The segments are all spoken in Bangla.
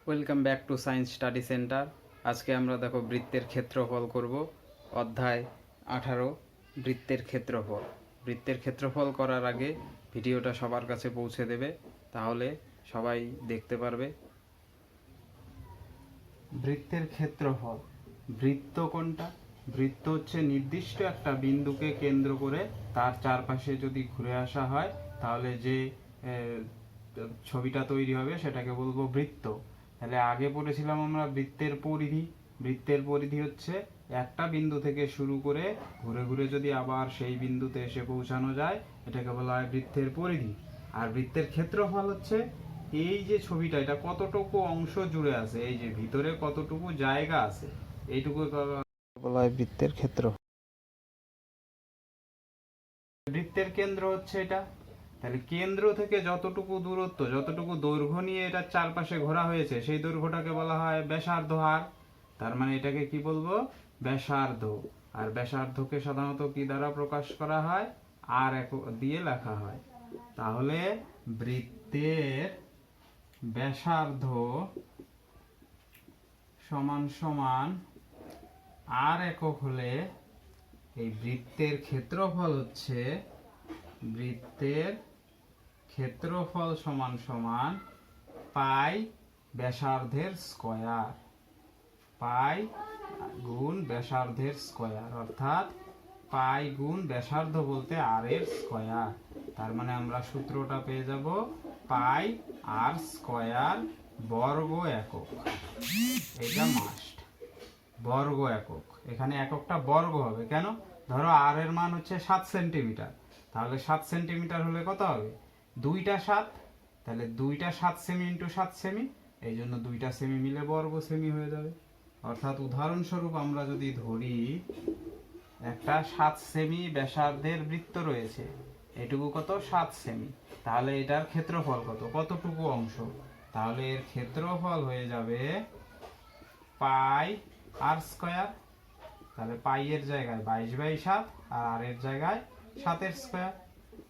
Welcome back to science study centre. আজকে আমরা দেখো বৃত্তের ক্ষেত্রফল করব। অধ্যায় 18 বৃত্তের ক্ষেত্রফল। বৃত্তের ক্ষেত্রফল করার আগে ভিডিওটা সবার কাছে পৌঁছে দেবে, তাহলে সবাই দেখতে পারবে। বৃত্তের ক্ষেত্রফল। বৃত্ত কোনটা? বৃত্ত হচ্ছে নির্দিষ্ট একটা বিন্দুকে কেন্দ্র করে তার চারপাশে যদি ঘুরে আসা হয় তাহলে যে ছবিটা তৈরি হবে সেটাকে বলবো বৃত্ত। তাহলে আগে পড়েছিলাম আমরা বৃত্তের পরিধি। বৃত্তের পরিধি হচ্ছে একটা বিন্দু থেকে শুরু করে ঘুরে ঘুরে যদি আবার সেই বিন্দুতে এসে পৌঁছানো যায়, এটাকে বলা হয় বৃত্তের পরিধি। আর বৃত্তের ক্ষেত্রফল হচ্ছে এই যে ছবিটা, এটা কতটুকু অংশ জুড়ে আছে, এই যে ভিতরে কতটুকু জায়গা আছে, এইটুকু বলা হয় বৃত্তের ক্ষেত্র। বৃত্তের কেন্দ্র হচ্ছে এটা। তাহলে কেন্দ্র থেকে যতটুকু দূরত্ব, যতটুকু দৈর্ঘ্য নিয়ে এটার চারপাশে ঘোরা হয়েছে, সেই দৈর্ঘ্যটাকে বলা হয় ব্যাসার্ধ হার। তার মানে এটাকে কি বলবো? ব্যাসার্ধ। আর ব্যাসার্ধকে সাধারণত কি দ্বারা প্রকাশ করা হয়? আর একক দিয়ে লেখা হয়। তাহলে বৃত্তের ব্যাসার্ধ সমান সমান আর একক হলে এই বৃত্তের ক্ষেত্রফল হচ্ছে, বৃত্তের ক্ষেত্রফল সমান সমান পাই ব্যাসার্ধের স্কয়ার। পাই গুণ ব্যাসার্ধের স্কয়ার, অর্থাৎ পাই গুণ ব্যাসার্ধ বলতে আর এর স্কয়ার। তার মানে আমরা সূত্রটা পেয়ে যাব পাই আর স্কয়ার বর্গ একক। এটা মাস্ট, বর্গ একক। এখানে এককটা বর্গ হবে কেন? ধরো আর এর মান হচ্ছে 7 সেন্টিমিটার, তাহলে 7 সেন্টিমিটার হলে কত হবে? 2টা 7, তাহলে 2টা 7 সেমি ইন্টু 7 সেমি, এই জন্য 2টা সেমি মিলে বর্গ সেমি হয়ে যাবে। অর্থাৎ উদাহরণস্বরূপ আমরা যদি ধরি একটা 7 সেমি ব্যাসার্ধের বৃত্ত রয়েছে, এটুকু কত? 7 সেমি। তাহলে এটার ক্ষেত্রফল কত? কতটুকু অংশ? তাহলে এর ক্ষেত্রফল হয়ে যাবে পাই আর স্কয়ার। তাহলে পাই এর জায়গায় 22/7 আর আর এর জায়গায় 7 এর স্কয়ার।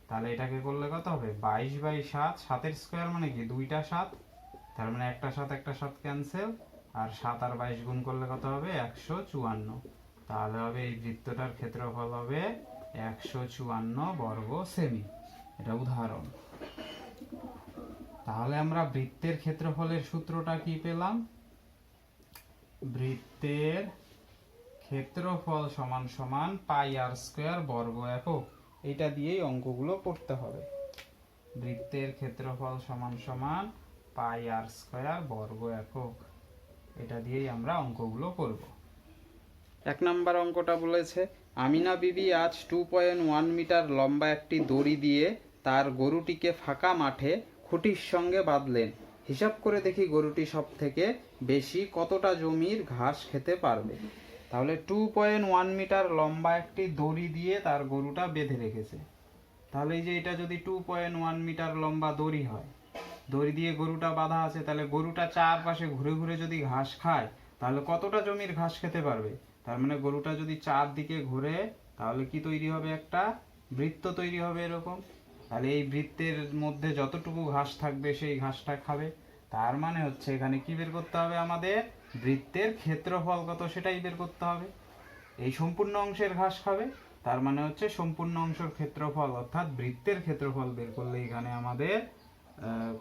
তাহলে এটাকে করলে কত হবে? 22/7, 7 এর স্কয়ার মানে কি? 2টা 7, তার মানে একটা 7 একটা 7 ক্যান্সেল, আর 7 আর 22 গুণ করলে কত হবে? 154। তাহলে হবে এই বৃত্তটার ক্ষেত্রফল হবে 154 বর্গ সেমি। এটা উদাহরণ। তাহলে আমরা বৃত্তের ক্ষেত্রফলের সূত্রটা কি পেলাম? বৃত্তের ক্ষেত্রফল সমান সমান পাই আর স্কয়ার বর্গ একক। এটা দিয়েই অঙ্কগুলো করতে হবে। বৃত্তের ক্ষেত্রফল সমান সমান পাই আর স্কয়ার বর্গ একক, এটা দিয়েই আমরা অঙ্কগুলো করব। 1 নম্বর অঙ্কটা বলেছে, আমিনা বিবি আজ 2.1 মিটার লম্বা একটি দড়ি দিয়ে তার গরুটিকে ফাঁকা মাঠে খুঁটির সঙ্গে বাঁধলেন। হিসাব করে দেখি গরুটি সব থেকে বেশি কতটা জমির ঘাস খেতে পারবে। তাহলে 2.1 মিটার লম্বা একটি দড়ি দিয়ে তার গরুটা বেঁধে রেখেছে। তাহলে এই যে এটা যদি 2.1 মিটার লম্বা দড়ি হয়, দড়ি দিয়ে গরুটা বাঁধা আছে, তাহলে গরুটা চারপাশে ঘুরে ঘুরে যদি ঘাস খায়, তাহলে কতটা জমির ঘাস খেতে পারবে? তার মানে গরুটা যদি চারদিকে ঘুরে, তাহলে কি তৈরি হবে? একটা বৃত্ত তৈরি হবে এরকম। তাহলে এই বৃত্তের মধ্যে যতটুকু ঘাস থাকবে সেই ঘাসটা খাবে। তার মানে হচ্ছে এখানে কি বের করতে হবে আমাদের? বৃত্তের ক্ষেত্রফল কত সেটাই বের করতে হবে। এই সম্পূর্ণ অংশের ঘাস খাবে, তার মানে হচ্ছে সম্পূর্ণ অংশের ক্ষেত্রফল, অর্থাৎ বৃত্তের ক্ষেত্রফল বের করলে এখানে আমাদের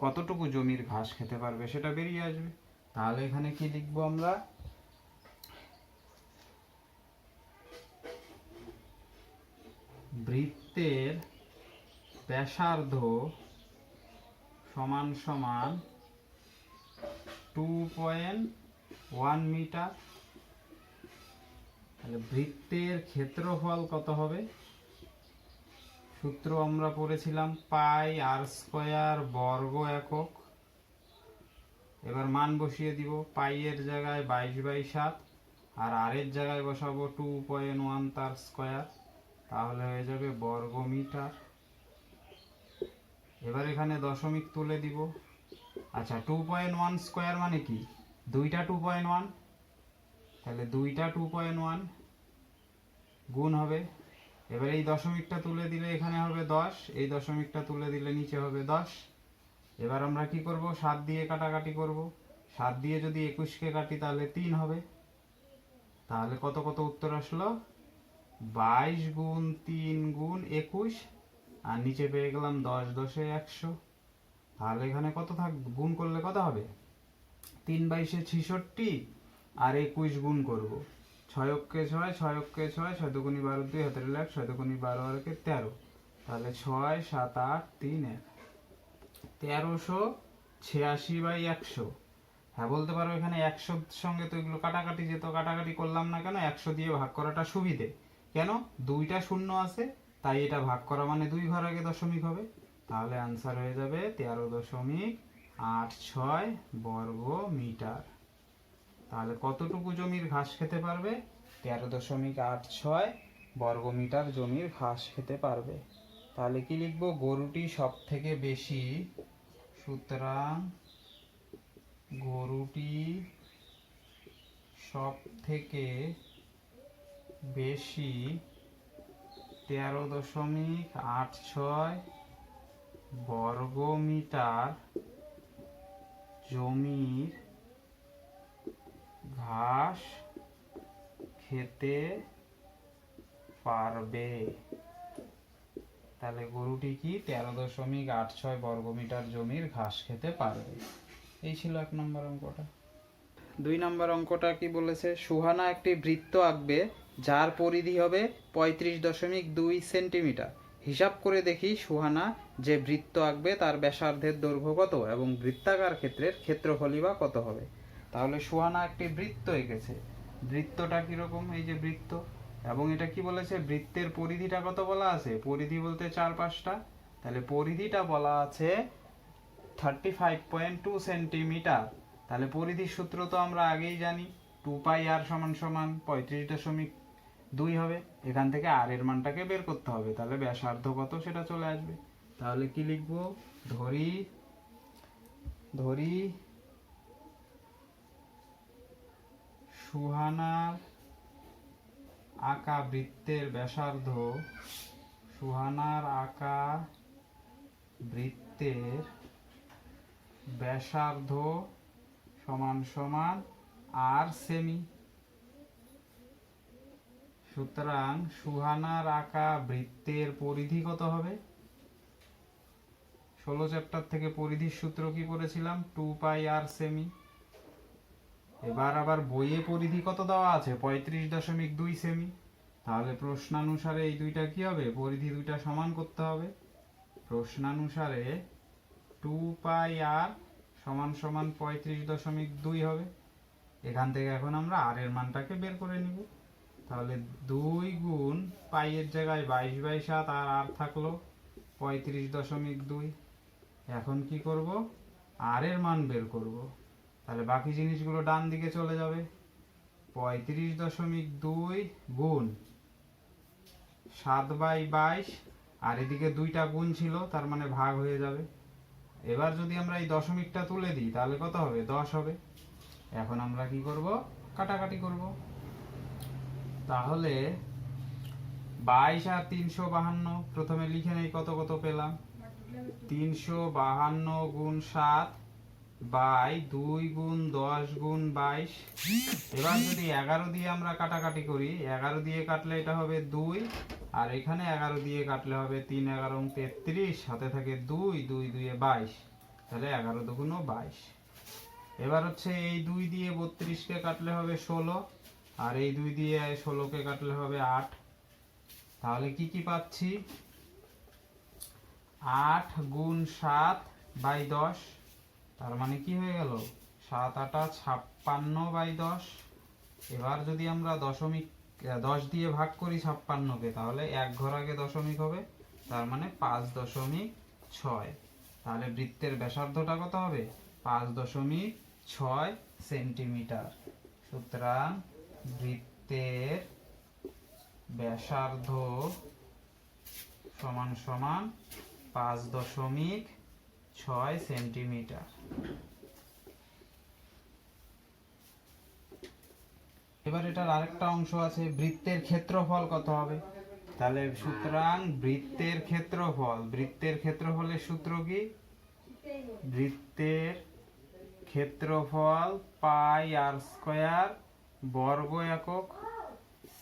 কতটুকু জমির ঘাস খেতে পারবে সেটা বেরিয়ে আসবে। তাহলে এখানে কি লিখবো আমরা? বৃত্তের ব্যাসার্ধ সমান সমান 2.1 মিটার। তাহলে বৃত্তের ক্ষেত্রফল কত হবে? সূত্র আমরা পড়েছিলাম পাই আর স্কয়ার বর্গ একক। এবার মান বসিয়ে দিব। পাই এর জায়গায় 22/7 আর আর এর জায়গায় বসাবো 2.1 তার স্কয়ার, তাহলে হয়ে যাবে বর্গ মিটার। এবার এখানে দশমিক তুলে দিব। আচ্ছা, 2.1 স্কয়ার মানে কি? 2টা 2.1, তাহলে 2টা 2.1 গুণ হবে। এবার এই দশমিকটা তুলে দিলে এখানে হবে 10, এই দশমিকটা তুলে দিলে নিচে হবে 10। এবার আমরা কি করব? 7 দিয়ে কাটাকাটি করব। 7 দিয়ে যদি 21কে কাটি তাহলে 3 হবে। তাহলে কত কত উত্তর আসলো? 22 গুণ 3 গুণ 21, আর নিচে পেয়ে গেলাম 10 10 এ 100। তাহলে এখানে কত থাকবে? গুণ করলে কত হবে? 3 22 66, আর 21 গুণ করব। 6 অক্ষে 6, 6 অক্ষে 6, 6 দুগুণী 12 2 হাতের 1, 6 দুগুণী 12 আর 13। তাহলে 6 7 8 3 1, 1386/100। হ্যাঁ বলতে পারো এখানে 100 সঙ্গে তো এগুলো কাটাকাটি যেত, কাটাকাটি করলাম না কেন? 100 দিয়ে ভাগ করাটা সুবিধে। কেন? দুইটা শূন্য আছে, তাই এটা ভাগ করা মানে 2 ঘর আগে দশমিক হবে। তাহলে আনসার হয়ে যাবে 13.86 বর্গ মিটার। তাহলে কতটুকু জমির ঘাস খেতে পারবে? 13.86 বর্গ মিটার জমির ঘাস খেতে পারবে। তাহলে কি লিখবো? গরুটি সব থেকে বেশি, সুতরাং গরুটি সব থেকে বেশি 13.86 বর্গ মিটার জমির ঘাস খেতে পারবে। তাহলে গরুটি কি 13.86 বর্গ মিটার জমির ঘাস খেতে পারবে। এই ছিল 1 নম্বর অঙ্কটা। 2 নম্বর অঙ্কটা কি বলেছে? সুহানা একটি বৃত্ত আঁকবে যার পরিধি হবে 35.2 সেন্টিমিটার। হিসাব করে দেখি সুহানা যে বৃত্ত আঁকবে তার ব্যাসার্ধের দৈর্ঘ্য কত এবং বৃত্তাকার ক্ষেত্রের ক্ষেত্রফলই বা কত হবে। তাহলে সুহানা একটি বৃত্ত এঁকেছে। বৃত্তটা কিরকম? এই যে বৃত্ত, এবং এটা কি বলেছে? বৃত্তের পরিধিটা কত বলা আছে? পরিধি বলতে 4 5টা, তাহলে পরিধিটা বলা আছে 35.2 সেন্টিমিটার। তাহলে পরিধির সূত্র তো আমরা আগেই জানি, 2πr = 35.2 হবে। এখান থেকে আর এর মানটাকে বের করতে হবে, তাহলে ব্যাসার্ধ কত সেটা চলে আসবে। তাহলে কি লিখবো? ধরি সুহানার আঁকা বৃত্তের ব্যাসার্ধ, সুহানার আঁকা বৃত্তের ব্যাসার্ধ = r সেমি। সুতরাং সুহানার আঁকা বৃত্তের পরিধি কত হবে? 16 চ্যাপ্টার থেকে পরিধির সূত্র কি পড়েছিলাম? 2πr semi. এবার আবার বইয়ে পরিধি কত দেওয়া আছে? 35.2 সেমি। তাহলে প্রশ্নানুসারে এই দুইটা কি হবে? পরিধি দুইটা সমান করতে হবে। প্রশ্নানুসারে 2πr = 35.2 হবে। এখান থেকে এখন আমরা আর এর মানটাকে বের করে নিব। তাহলে 2 গুণ পাই এর জায়গায় 22/7, আর আর থাকলো 35.2। এখন কি করব? আর এর মান বের করব। তাহলে বাকি জিনিসগুলো ডান দিকে চলে যাবে। 35.2 গুণ 7/22, আর এদিকে দুইটা গুণ ছিল, তার মানে ভাগ হয়ে যাবে। এবার যদি আমরা এই দশমিকটা তুলে দিই তাহলে কত হবে? 10 হবে। এখন আমরা কি করব? কাটাকাটি করব। তাহলে 22 আর 352 প্রথমে লিখে নেই কত কত পেলাম। 352 গুণ 7 বাই 2 গুণ 10 গুণ 22। এবার যদি 11 দিয়ে আমরা কাটাকাটি করি, 11 দিয়ে কাটলে এটা হবে 2, আর এখানে 11 দিয়ে কাটলে হবে 3 11 33, সাথে থাকে 2 2 2 এ 22, তাহলে 11 দুগুণ 22। এবার হচ্ছে এই 2 দিয়ে 32কে কাটলে হবে 16, আর এই 2 দিয়ে 16কে কাটলে হবে 8। তাহলে কি কি পাচ্ছি? 8 গুণ 7/10, তার মানে কি হয়ে গেল? 7 8 56/10। এবার যদি আমরা 10 দিয়ে ভাগ করি 56কে, তাহলে 1 ঘর আগে দশমিক হবে, তার মানে 5.6। তাহলে বৃত্তের ব্যাসার্ধটা কত হবে? 5.6 সেন্টিমিটার। সুতরাং বৃত্তের ব্যাসার্ধ = 5.6 সেন্টিমিটার। এবার এটার আরেকটা অংশ আছে, বৃত্তের ক্ষেত্রফল কত হবে? তাহলে সুতরাং বৃত্তের ক্ষেত্রফলের সূত্র কি? বৃত্তের ক্ষেত্রফল পাই আর স্কয়ার বর্গ একক।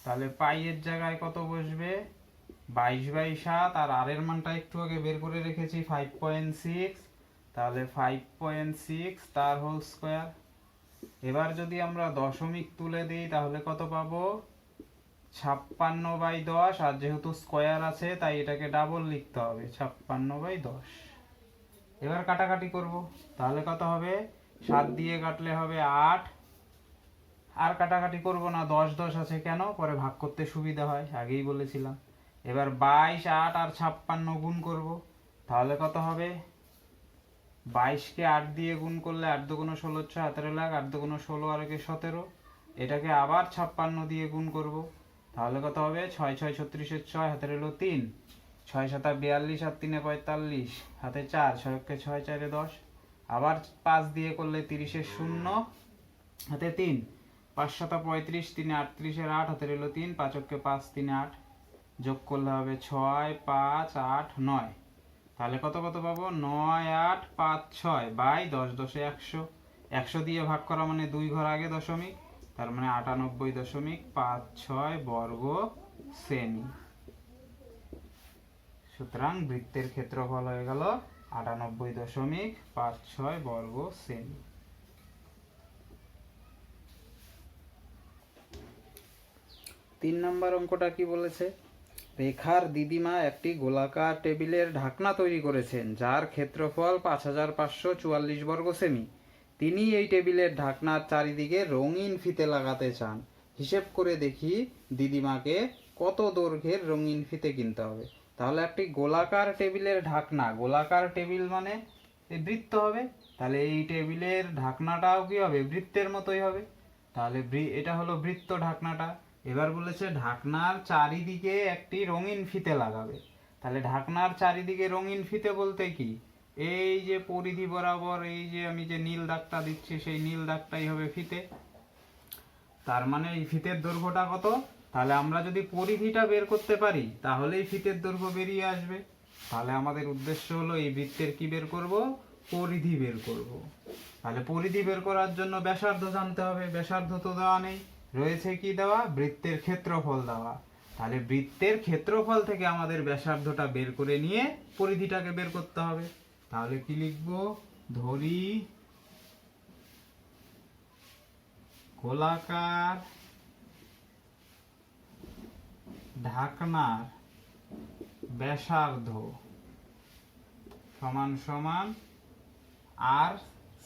তাহলে পাই এর জায়গায় কত বসবে? 22/7, আর আর এর মানটা একটু আগে বের করে রেখেছি 5.6, তাহলে 5.6 তার হোল স্কয়ার। এবার যদি আমরা দশমিক তুলে দিই তাহলে কত পাবো? 56/10, আর যেহেতু স্কয়ার আছে তাই এটাকে ডাবল লিখতে হবে, 56/10। এবার কাটাকাটি করব, তাহলে কত হবে? 7 দিয়ে কাটলে হবে 8, আর কাটাকাটি করব না, 10 10 আছে কেন, পরে ভাগ করতে সুবিধা হয়, আগেই বলেছিলাম। এবার 22, 8 আর 56 গুণ করব, তাহলে কত হবে? 22 কে 8 দিয়ে গুণ করলে 8 দুগুণ 16, 17 লাখ, 8 দুগুণ 16 আর 1 17। এটাকে আবার 56 দিয়ে গুণ করব, তাহলে কত হবে? 6 6 36 6, হাতে রইল 3, 6 7 42 আর 3 45, হাতে 4, 6 কে 6 4 10, আবার 5 দিয়ে করলে 30 0, হাতে 3, 5 7 35, 3 38 8, হাতে রইল 3, 5 কে 5 3 8, যোগ করলে হবে 6 5 8 9। তাহলে কত কত পাবো? 9 8 5 6 বাই 10 10 100। 100 দিয়ে ভাগ করা মানে 2 ঘর আগে দশমিক, তার মানে 98.56 বর্গ সেমি। সুতরাং বৃত্তের ক্ষেত্রফল হয়ে গেল 98.56 বর্গ সেমি। 3 নম্বর অঙ্কটা কি বলেছে? রেখার দিদিমা একটি গোলাকার টেবিলের ঢাকনা তৈরি করেছেন যার ক্ষেত্রফল 5544 বর্গ সেমি। তিনি এই টেবিলের ঢাকনার চারিদিকে রঙিন ফিতে লাগাতে চান। হিসেব করে দেখি দিদিমাকে কত দৈর্ঘ্যের রঙিন ফিতে কিনতে হবে। তাহলে একটি গোলাকার টেবিলের ঢাকনা, গোলাকার টেবিল মানে এই বৃত্ত হবে, তাহলে এই টেবিলের ঢাকনাটাও কি হবে? বৃত্তের মতোই হবে। তাহলে এটা হলো বৃত্ত ঢাকনাটা। এবার বলেছে ঢাকনার চারিদিকে একটি রঙিন ফিতে লাগাবে। তাহলে ঢাকনার চারিদিকে রঙিন ফিতে বলতে কি? এই যে পরিধি বরাবর এই যে আমি যে নীল দাগটা দিচ্ছি সেই নীল দাগটাই হবে ফিতে। তার মানে এই ফিতের দৈর্ঘ্যটা কত? তাহলে আমরা যদি পরিধিটা বের করতে পারি তাহলেই ফিতের দৈর্ঘ্য বেরিয়ে আসবে। তাহলে আমাদের উদ্দেশ্য হলো এই বৃত্তের কি বের করব? পরিধি বের করব। তাহলে পরিধি বের করার জন্য ব্যাসার্ধ জানতে হবে। ব্যাসার্ধ তো দেওয়া নেই, রয়েছে কি দেওয়া? বৃত্তের ক্ষেত্রফল দেওয়া। তাহলে বৃত্তের ক্ষেত্রফল থেকে আমাদের ব্যাসার্ধটা বের করে নিয়ে পরিধিটাকে বের করতে হবে। তাহলে কি লিখব? ধরি গোলাকার ঢাকনার ব্যাসার্ধ সমান সমান আর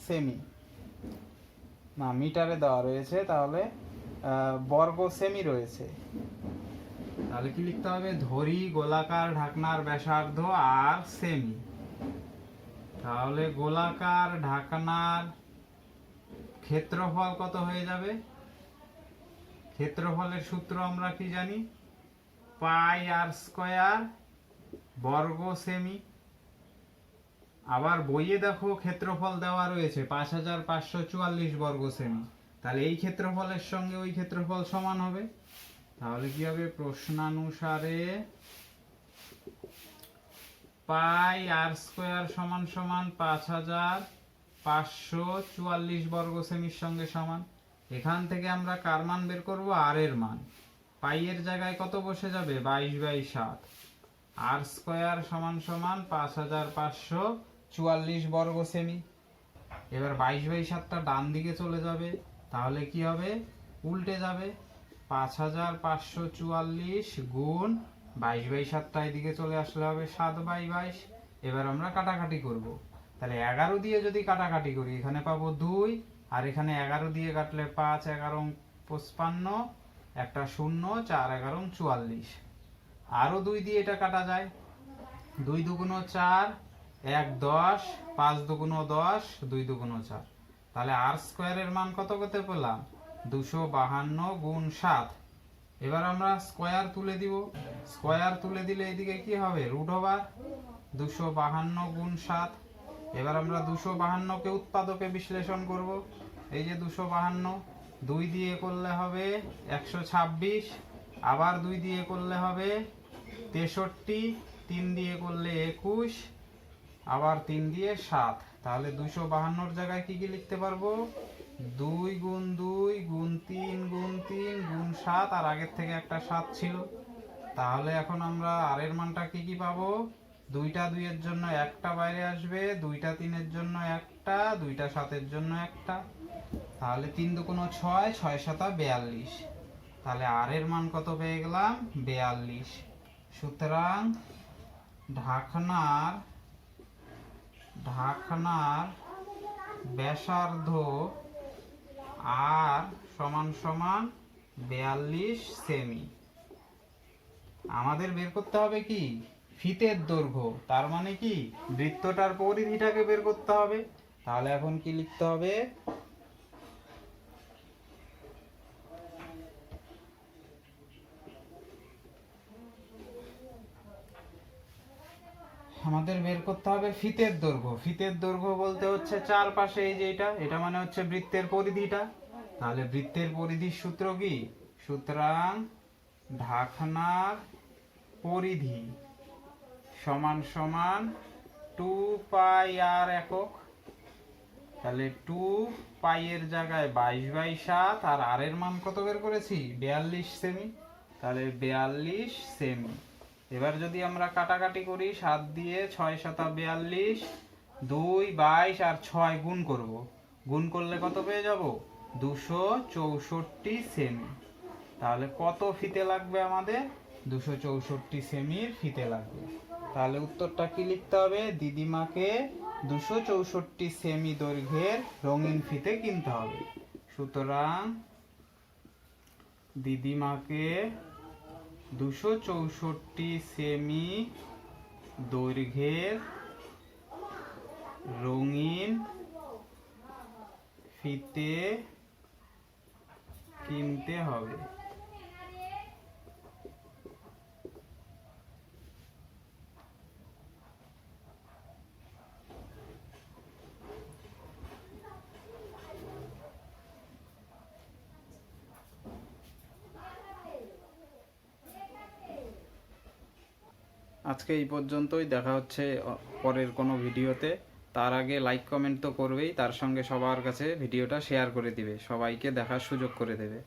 সেমি, না মিটারে দেওয়া রয়েছে, তাহলে বর্গ সেমি রয়েছে। তাহলে কি লিখতে হবে? ধরি গোলাকার ঢাকনার ব্যাসার্ধ আর সেমি। তাহলে গোলাকার ঢাকনার ক্ষেত্রফল কত হয়ে যাবে? ক্ষেত্রফলের সূত্র আমরা কি জানি? পাই আর স্কয়ার বর্গ সেমি। আবার বইয়ে দেখো ক্ষেত্রফল দেওয়া রয়েছে 5544 বর্গ সেমি। তাহলে এই ক্ষেত্রফলের সঙ্গে ওই ক্ষেত্রফল সমান হবে। তাহলে কি হবে? প্রশ্নানুসারে পাই আর স্কয়ার সমান সমান 5544 বর্গ সেমির সঙ্গে সমান। এখান থেকে আমরা কার মান বের করব? আর এর মান। পাই এর জায়গায় কত বসে যাবে? 22/7। আর স্কয়ার সমান সমান 5544 বর্গ সেমি। এবার 22/7টা ডান দিকে চলে যাবে, তাহলে কি হবে? উল্টে যাবে। 5544 গুণ 22/7টা এদিকে চলে আসলে হবে 7/22। এবার আমরা কাটাকাটি করব। তাহলে 11 দিয়ে যদি কাটাকাটি করি এখানে পাবো 2, আর এখানে 11 দিয়ে কাটলে 5 11 55, একটা 0, 4 11 44। আরো 2 দিয়ে এটা কাটা যায়, 2 দুগুণ 4, 1 10, 5 দুগুণ 10, 2 দুগুণ 4। তাহলে আর স্কয়ারের মান কত করতে পেলাম? 252 গুণ 7। এবার আমরা স্কয়ার তুলে দিব। স্কয়ার তুলে দিলে এদিকে কি হবে? রুট ওভার 252 গুণ 7। এবার আমরা 252 কে উৎপাদকে বিশ্লেষণ করব। এই যে 252, 2 দিয়ে করলে হবে 126, আবার 2 দিয়ে করলে হবে 63, 3 দিয়ে করলে 21, আবার 3 দিয়ে 7। তাহলে 252 জায়গায় কি কি লিখতে পারবো? 2 গুণ 2 গুণ 3 গুণ 3 গুণ 7, আর আগের থেকে একটা 7 ছিল। তাহলে এখন আমরা আর এর মানটা কি কি পাবো? 2টা 2 এর জন্য একটা বাইরে আসবে, 2টা 3 এর জন্য একটা, 2টা 7 এর জন্য একটা। তাহলে 3 দুগুণ 6, 6 7 42। তাহলে আর এর মান কত পেয়ে গেলাম? 42। সুতরাং ঢাকনার ব্যাসার্ধ আর সমান সমান 42 সেমি। আমাদের বের করতে হবে কি? ফিতের দৈর্ঘ্য। তার মানে কি বৃত্তটার পরিধিটাকে বের করতে হবে। তাহলে এখন কি লিখতে হবে? আমাদের বের করতে হবে ফিতের দৈর্ঘ্য। ফিতের দৈর্ঘ্য বলতে হচ্ছে চারপাশে এই যে এটা মানে হচ্ছে বৃত্তের পরিধিটা। তাহলে বৃত্তের পরিধির সূত্র কি? সুতরাং ঢাকনার পরিধি সমান সমান 2 পাই আর একক। তাহলে 2 পাই এর জায়গায় 22/7, আর এর মান কত বের করেছি? 42 সেমি। তাহলে 42 সেমি। এবার যদি আমরা কাটাকাটি করি, 7 দিয়ে 6 7 42, 2 22 আর 6 গুণ করব। গুণ করলে কত পেয়ে যাব? 264 সেমি। তাহলে কত ফিতে লাগবে আমাদের? 264 সেমির ফিতে লাগবে। তাহলে উত্তরটা কি লিখতে হবে? দিদিমাকে 264 সেমি দৈর্ঘ্যের রঙিন ফিতে কিনতে হবে। সুতরাং দিদিমাকে 264 সেমি দৈর্ঘ্যের রঙিন ফিতে কিনতে হবে। আজকে এই পর্যন্তই। দেখা হচ্ছে পরের কোনো ভিডিওতে। তার আগে লাইক কমেন্ট তো করবেই, তার সঙ্গে সবার কাছে ভিডিওটা শেয়ার করে দিবে, সবাইকে দেখার সুযোগ করে দেবে।